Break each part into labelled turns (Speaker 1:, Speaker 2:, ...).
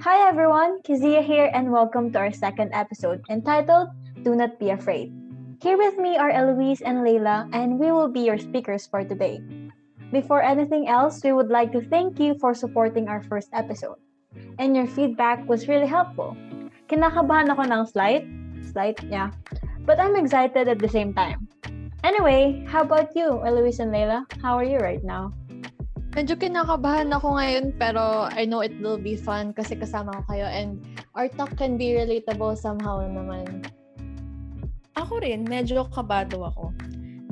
Speaker 1: Hi everyone, Kizia here and welcome to our second episode entitled Do Not Be Afraid. Here with me are Eloise and Layla and we will be your speakers for today. Before anything else, we would like to thank you for supporting our first episode. And your feedback was really helpful. Kinakabahan ako ng slight, yeah. But I'm excited at the same time. Anyway, how about you, Eloise and Layla? How are you right now?
Speaker 2: Medyo kinakabahan ako ngayon pero I know it will be fun kasi kasama ko kayo and our talk can be relatable somehow naman.
Speaker 3: Ako rin, medyo kabado ako.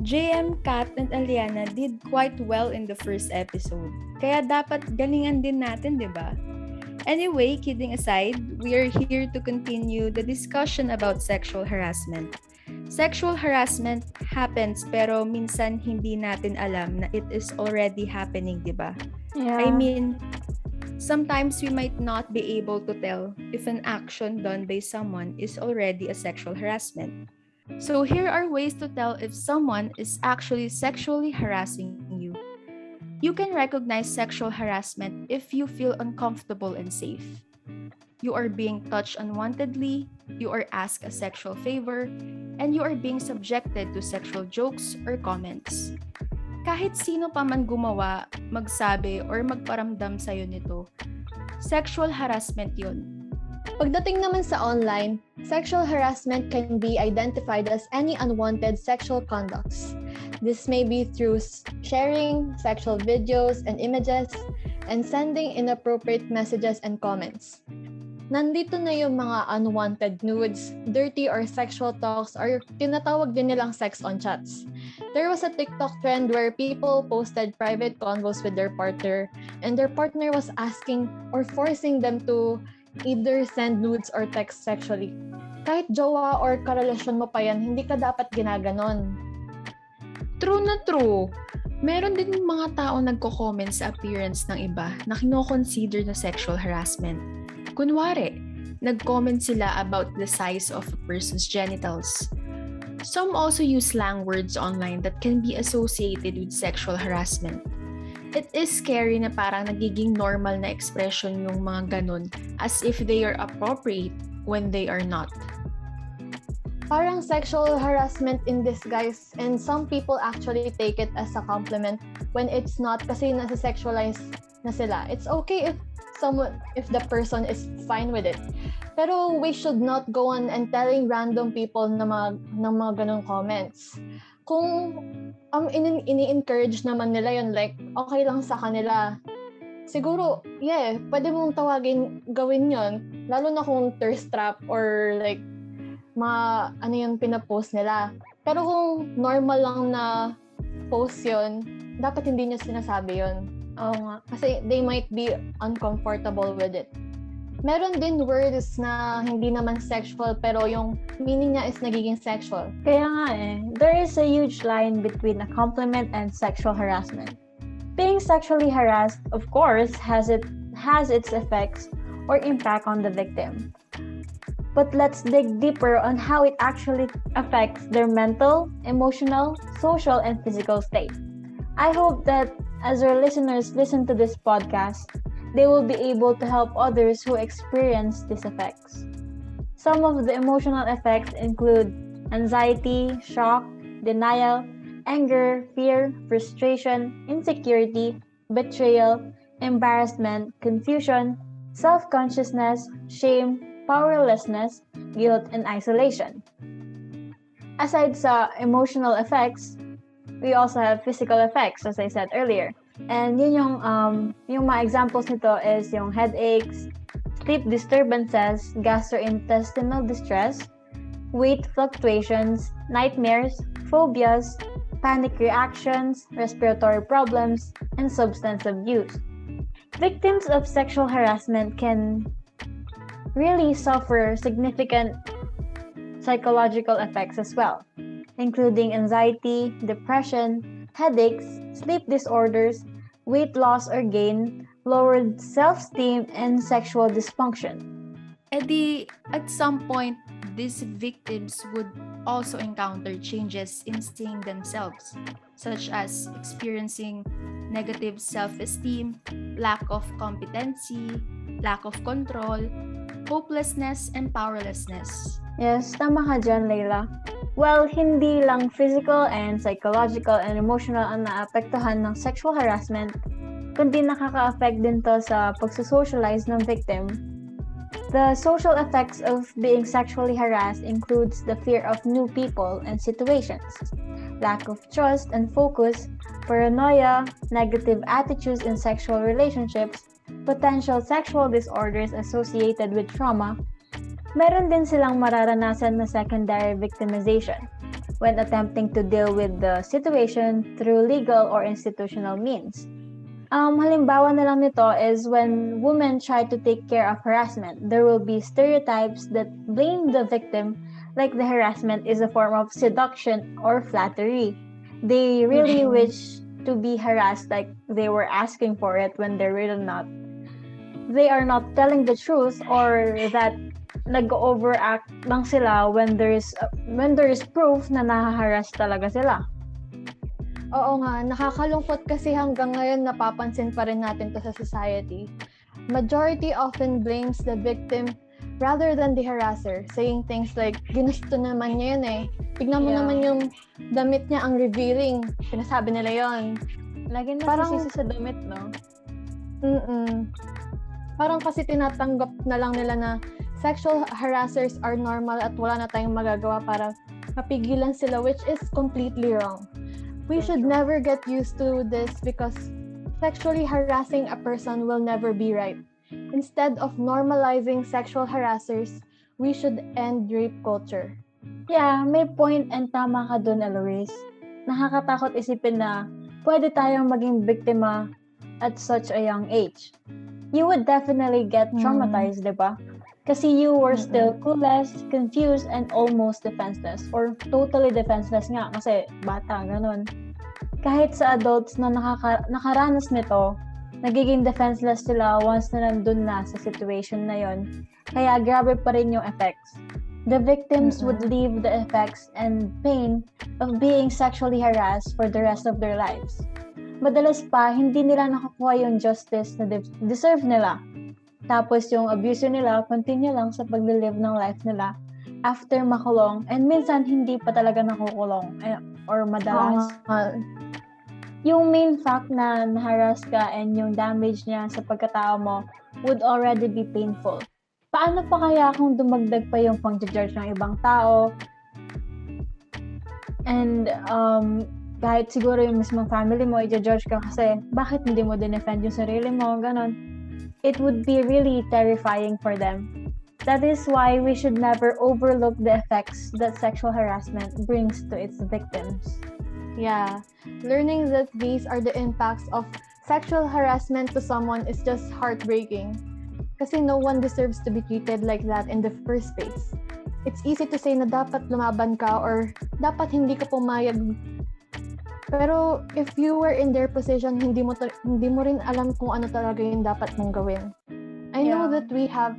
Speaker 3: JM, Kat, and Aliana did quite well in the first episode. Kaya dapat galingan din natin, di ba? Anyway, kidding aside, we are here to continue the discussion about sexual harassment. Sexual harassment happens pero minsan hindi natin alam na it is already happening, di ba?
Speaker 1: Yeah.
Speaker 3: I mean, sometimes we might not be able to tell if an action done by someone is already a sexual harassment. So here are ways to tell if someone is actually sexually harassing you. You can recognize sexual harassment if you feel uncomfortable and safe. You are being touched unwantedly, you are asked a sexual favor, and you are being subjected to sexual jokes or comments. Kahit sino pa man gumawa, magsabi, or magparamdam sa'yo nito, sexual harassment yun.
Speaker 2: Pagdating naman sa online, sexual harassment can be identified as any unwanted sexual conducts. This may be through sharing sexual videos and images and sending inappropriate messages and comments. Nandito na yung mga unwanted nudes, dirty or sexual talks, or tinatawag din nilang sex on chats. There was a TikTok trend where people posted private convos with their partner and their partner was asking or forcing them to either send nudes or text sexually. Kahit jowa or karelasyon mo pa yan, hindi ka dapat ginaganon.
Speaker 4: True na true. Meron din mga tao nagko-comment sa appearance ng iba na kino-consider na sexual harassment. Kunwari, nag-comment sila about the size of a person's genitals. Some also use slang words online that can be associated with sexual harassment. It is scary na parang nagiging normal na expression yung mga ganun as if they are appropriate when they are not.
Speaker 2: Parang sexual harassment in disguise and some people actually take it as a compliment when it's not kasi nasa-sexualize na sila. It's okay if the person is fine with it. Pero we should not go on and telling random people na mga ganong comments. Kung ini-encourage naman nila yun, like, okay lang sa kanila, siguro, pwede mong gawin yun. Lalo na kung thirst trap or like, ano yung pinapost nila. Pero kung normal lang na post yun, dapat hindi niya sinasabi yun.
Speaker 1: Oo nga.
Speaker 2: Kasi they might be uncomfortable with it. Meron din words na hindi naman sexual pero yung meaning niya is nagiging sexual.
Speaker 1: Kaya nga there is a huge line between a compliment and sexual harassment. Being sexually harassed, of course, has its effects or impact on the victim. But let's dig deeper on how it actually affects their mental, emotional, social, and physical state. I hope that as our listeners listen to this podcast, they will be able to help others who experience these effects. Some of the emotional effects include anxiety, shock, denial, anger, fear, frustration, insecurity, betrayal, embarrassment, confusion, self-consciousness, shame, powerlessness, guilt, and isolation. Aside sa emotional effects, we also have physical effects, as I said earlier. And yun yung mga examples nito is yung headaches, sleep disturbances, gastrointestinal distress, weight fluctuations, nightmares, phobias, panic reactions, respiratory problems, and substance abuse. Victims of sexual harassment can really suffer significant psychological effects as well, including anxiety, depression, headaches, sleep disorders, weight loss or gain, lowered self-esteem, and sexual dysfunction.
Speaker 4: At some point, these victims would also encounter changes in seeing themselves, such as experiencing negative self-esteem, lack of competency,
Speaker 3: lack of control, hopelessness, and powerlessness.
Speaker 1: Yes, tama ka dyan, Layla. Well, hindi lang physical and psychological and emotional ang naapektuhan ng sexual harassment, kundi nakaka-affect din to sa pagsosocialize ng victim. The social effects of being sexually harassed includes the fear of new people and situations, lack of trust and focus, paranoia, negative attitudes in sexual relationships, potential sexual disorders associated with trauma. Meron din silang mararanasan na secondary victimization when attempting to deal with the situation through legal or institutional means. Halimbawa na lang nito is when women try to take care of harassment, there will be stereotypes that blame the victim like the harassment is a form of seduction or flattery. They really wish to be harassed like they were asking for it when they're really not. They are not telling the truth or that nag-overact lang sila when there is proof na nahaharas talaga sila.
Speaker 2: Oo nga, nakakalungkot kasi hanggang ngayon napapansin pa rin natin to sa society. Majority often blames the victim rather than the harasser, saying things like, ginusto naman niya yun eh. Tignan mo naman yung damit niya, ang revealing. Pinasabi nila yon.
Speaker 1: Lagi nasisisi sa damit, no?
Speaker 2: Parang kasi tinatanggap na lang nila na sexual harassers are normal at wala na tayong magagawa para mapigilan sila, which is completely wrong. We should never get used to this because sexually harassing a person will never be right. Instead of normalizing sexual harassers, we should end rape culture.
Speaker 1: Yeah, may point and tama ka dun, Eloise. Nakakatakot isipin na pwede tayong maging biktima at such a young age. You would definitely get traumatized, diba? Kasi you were still clueless, confused, and almost defenseless. Or totally defenseless nga kasi bata, ganun. Kahit sa adults na nakaranas nito, nagiging defenseless sila once na nandun na sa situation na yon. Kaya grabe pa rin yung effects. The victims would leave the effects and pain of being sexually harassed for the rest of their lives. Madalas pa, hindi nila nakukuha yung justice na deserve nila. Tapos yung abuse nila, continue lang sa paglilive ng life nila after makulong. And minsan, hindi pa talaga nakukulong. Or madalas. Yung main fact na na-harass ka and yung damage niya sa pagkatao mo would already be painful. Paano pa kaya kung dumagdag pa yung pang-judge ng ibang tao? And kahit siguro yung mismong family mo, i-judge ka kasi bakit hindi mo dinefend yung sarili mo, ganon. It would be really terrifying for them. That is why we should never overlook the effects that sexual harassment brings to its victims.
Speaker 2: Yeah, learning that these are the impacts of sexual harassment to someone is just heartbreaking. Kasi no one deserves to be treated like that in the first place. It's easy to say na dapat lumaban ka or dapat hindi ka pumayag. Pero if you were in their position, hindi mo rin alam kung ano talaga yung dapat mong gawin. I know that we have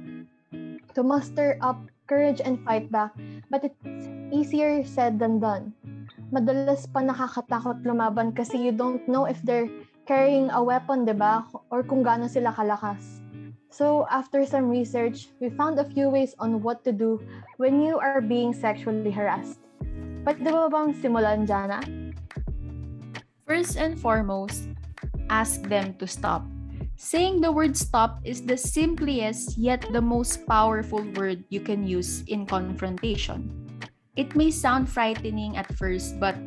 Speaker 2: to muster up courage and fight back, but it's easier said than done. Madalas pa nakakatakot lumaban kasi you don't know if they're carrying a weapon, diba? Or kung gaano sila kalakas. So, after some research, we found a few ways on what to do when you are being sexually harassed. Pwede ba bang simulan, Jana?
Speaker 3: First and foremost, ask them to stop. Saying the word stop is the simplest yet the most powerful word you can use in confrontation. It may sound frightening at first, but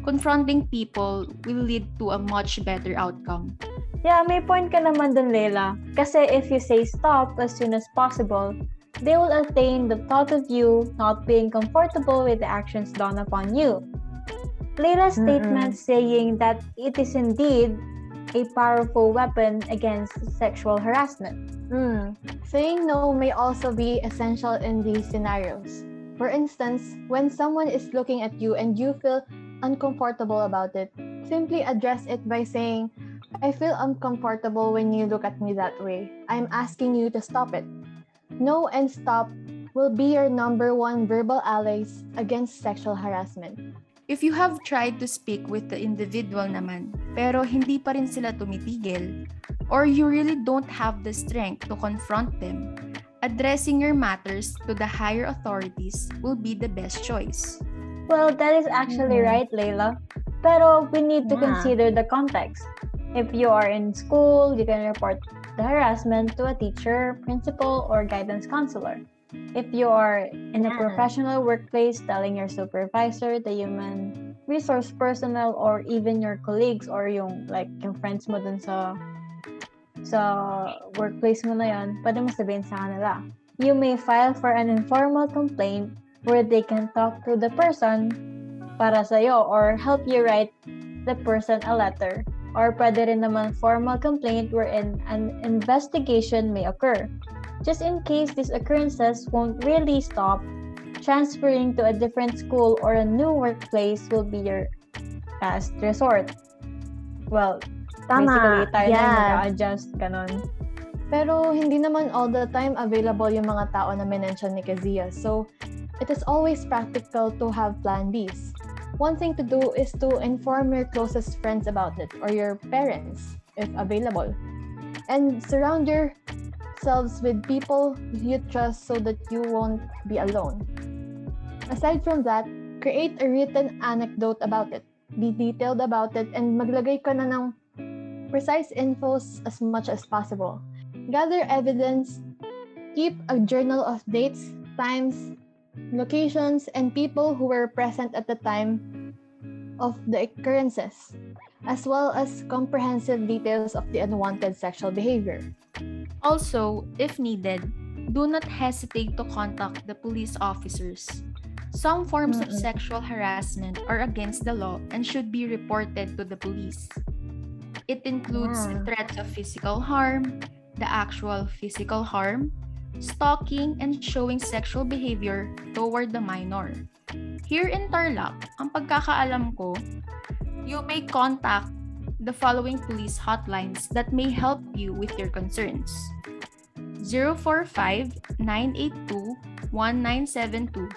Speaker 3: confronting people will lead to a much better outcome.
Speaker 1: Yeah, may point ka naman dun, Leila. Kasi if you say stop as soon as possible, they will attain the thought of you not being comfortable with the actions done upon you. Leila's statement saying that it is indeed a powerful weapon against sexual harassment.
Speaker 2: Saying no may also be essential in these scenarios. For instance, when someone is looking at you and you feel uncomfortable about it, simply address it by saying, I feel uncomfortable when you look at me that way. I'm asking you to stop it. No and stop will be your number one verbal allies against sexual harassment.
Speaker 3: If you have tried to speak with the individual naman, pero hindi pa rin sila tumitigil, or you really don't have the strength to confront them, addressing your matters to the higher authorities will be the best choice.
Speaker 1: Well, that is actually right, Layla. Pero we need to
Speaker 2: Yeah.
Speaker 1: consider the context. If you are in school, you can report the harassment to a teacher, principal, or guidance counselor. If you are in a
Speaker 2: Yeah.
Speaker 1: professional workplace, telling your supervisor, the human resource personnel, or even your colleagues or yung friends mo dun sa workplace mo na yun, pwede mo sabihin sa kanila. You may file for an informal complaint where they can talk to the person para sa'yo or help you write the person a letter. Or pwede rin naman formal complaint wherein an investigation may occur. Just in case these occurrences won't really stop, transferring to a different school or a new workplace will be your last resort. Well, basically, tayo na yung mag-adjust, ganon.
Speaker 2: Pero hindi naman all the time available yung mga tao na mention ni Kezia. So, it is always practical to have plan Bs. One thing to do is to inform your closest friends about it or your parents, if available. And surround yourselves with people you trust so that you won't be alone. Aside from that, create a written anecdote about it. Be detailed about it and maglagay ka na ng precise infos as much as possible. Gather evidence, keep a journal of dates, times, locations, and people who were present at the time of the occurrences, as well as comprehensive details of the unwanted sexual behavior.
Speaker 3: Also, if needed, do not hesitate to contact the police officers. Some forms of sexual harassment are against the law and should be reported to the police. It includes threats of physical harm, the actual physical harm, stalking, and showing sexual behavior toward the minor. Here in Tarlac, ang pagkakaalam ko, you may contact the following police hotlines that may help you with your concerns. 045-982-1972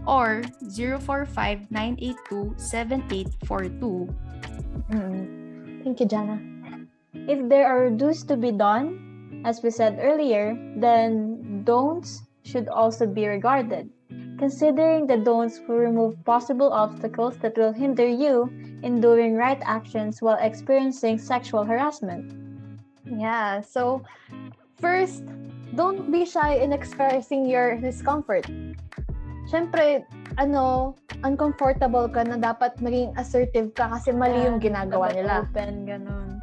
Speaker 3: or 045-982-7842.
Speaker 2: Thank you, Jana.
Speaker 1: If there are do's to be done, as we said earlier, then don'ts should also be regarded. Considering the don'ts will remove possible obstacles that will hinder you in doing right actions while experiencing sexual harassment.
Speaker 2: Yeah, so first, don't be shy in expressing your discomfort. Siyempre, uncomfortable ka na dapat maging assertive ka kasi mali yung ginagawa
Speaker 1: dapat
Speaker 2: nila.
Speaker 1: Open, ganon.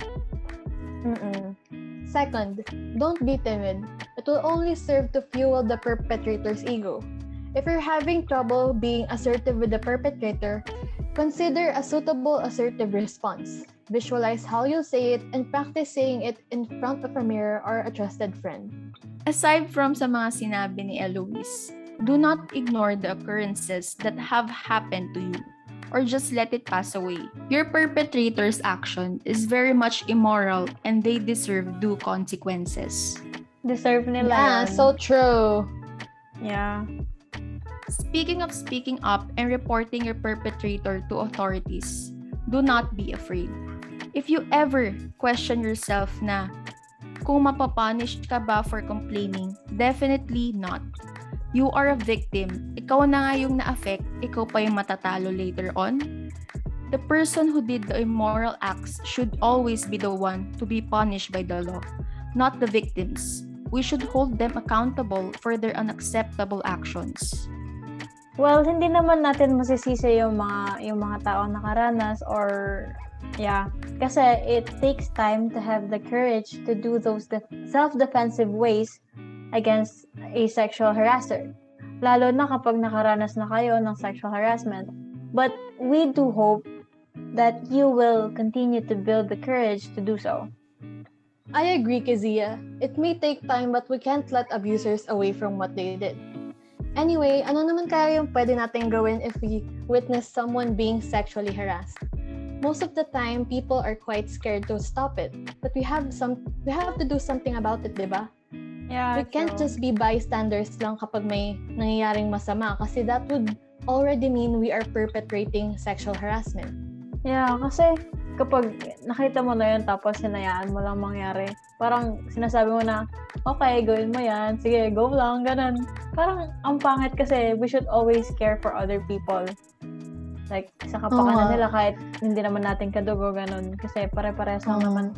Speaker 2: Second, don't be timid. It will only serve to fuel the perpetrator's ego. If you're having trouble being assertive with the perpetrator, consider a suitable assertive response. Visualize how you'll say it and practice saying it in front of a mirror or a trusted friend.
Speaker 3: Aside from sa mga sinabi ni Eloise, do not ignore the occurrences that have happened to you or just let it pass away. Your perpetrator's action is very much immoral and they deserve due consequences.
Speaker 1: Deserve nila
Speaker 2: Yeah,
Speaker 1: yun.
Speaker 2: so true.
Speaker 1: Yeah.
Speaker 3: Speaking of speaking up and reporting your perpetrator to authorities, do not be afraid. If you ever question yourself na kung mapapunish ka ba for complaining, definitely not. You are a victim. Ikaw na nga yung na-affect, ikaw pa yung matatalo later on. The person who did the immoral acts should always be the one to be punished by the law, not the victims. We should hold them accountable for their unacceptable actions.
Speaker 1: Well, hindi naman natin masisisi yung mga taong nakaranas or kasi it takes time to have the courage to do those self-defensive ways against a sexual harasser. Lalo na kapag nakaranas na kayo ng sexual harassment. But we do hope that you will continue to build the courage to do so.
Speaker 2: I agree, Kezia. It may take time but we can't let abusers away from what they did. Anyway, ano naman kaya yung pwede natin gawin if we witness someone being sexually harassed? Most of the time, people are quite scared to stop it. But we have to do something about it, diba?
Speaker 1: Yeah,
Speaker 2: We can't just be bystanders lang kapag may nangyayaring masama kasi that would already mean we are perpetrating sexual harassment.
Speaker 1: Yeah, kasi kapag nakita mo na yun tapos hinayaan mo lang mangyari, parang sinasabi mo na, okay, gawin mo yan, sige, go lang, ganun. Parang ang pangit kasi we should always care for other people. Like, sa kapakanan nila kahit hindi naman natin kadugo, ganun. Kasi pare-pares lang naman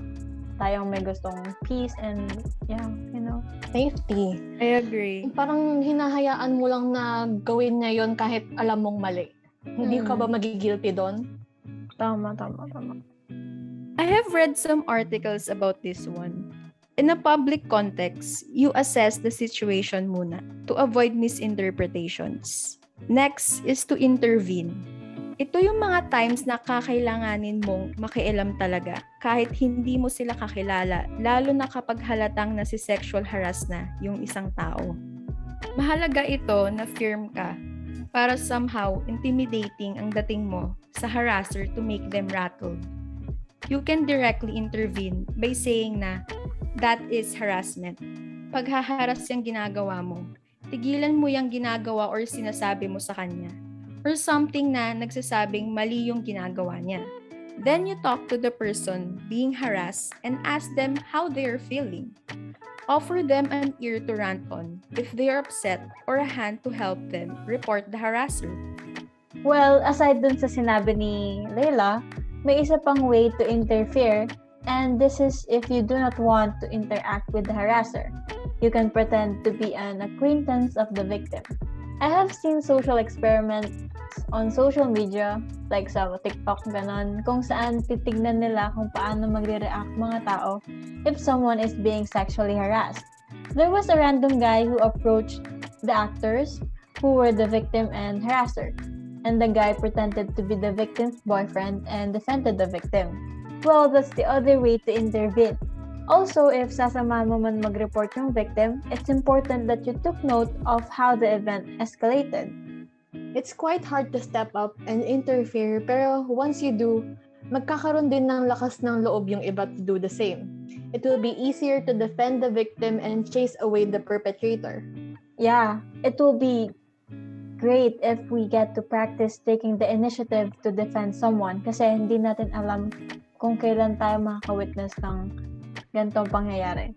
Speaker 1: tayong may gustong peace and,
Speaker 2: Safety.
Speaker 3: I agree.
Speaker 2: Parang hinahayaan mo lang na gawin niya yun kahit alam mong mali. Hindi ka ba magigilty doon?
Speaker 1: Tama.
Speaker 3: I have read some articles about this one. In a public context, you assess the situation muna to avoid misinterpretations. Next is to intervene. Ito yung mga times na kakailanganin mong makialam talaga kahit hindi mo sila kakilala, lalo na kapag halatang sexual harass na yung isang tao. Mahalaga ito na firm ka para somehow intimidating ang dating mo sa harasser to make them rattled. You can directly intervene by saying na, that is harassment. Pag haharas yung ginagawa mo, tigilan mo yung ginagawa or sinasabi mo sa kanya. Or something na nagsasabing mali yung ginagawa niya. Then you talk to the person being harassed and ask them how they are feeling. Offer them an ear to rant on. If they are upset, or a hand to help them report the harasser.
Speaker 1: Well, aside dun sa sinabi ni Leila, may isa pang way to interfere, and this is if you do not want to interact with the harasser. You can pretend to be an acquaintance of the victim. I have seen social experiments on social media, like sa TikTok, ganon, kung saan titignan nila kung paano magre-react mga tao if someone is being sexually harassed. There was a random guy who approached the actors who were the victim and harasser, and the guy pretended to be the victim's boyfriend and defended the victim. Well, that's the other way to intervene. Also, if sasama mo man mag-report yung victim, it's important that you took note of how the event escalated.
Speaker 2: It's quite hard to step up and interfere, pero once you do, magkakaroon din ng lakas ng loob yung iba to do the same. It will be easier to defend the victim and chase away the perpetrator.
Speaker 1: Yeah, it will be great if we get to practice taking the initiative to defend someone kasi hindi natin alam kung kailan tayo makaka-witness ng ganitong pangyayari.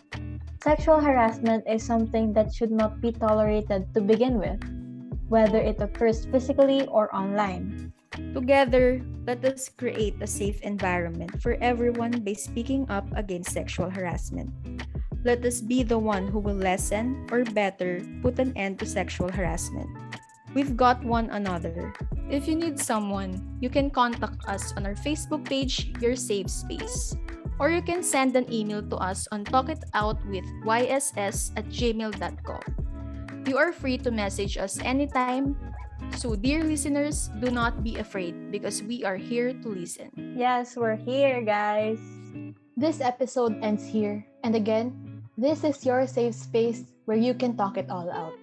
Speaker 1: Sexual harassment is something that should not be tolerated to begin with, whether it occurs physically or online.
Speaker 3: Together, let us create a safe environment for everyone by speaking up against sexual harassment. Let us be the one who will lessen, or better, put an end to sexual harassment. We've got one another. If you need someone, you can contact us on our Facebook page, Your Safe Space. Or you can send an email to us on talkitoutwithyss@gmail.com. You are free to message us anytime. So, dear listeners, do not be afraid because we are here to listen.
Speaker 1: Yes, we're here, guys.
Speaker 2: This episode ends here. And again, this is your safe space where you can talk it all out.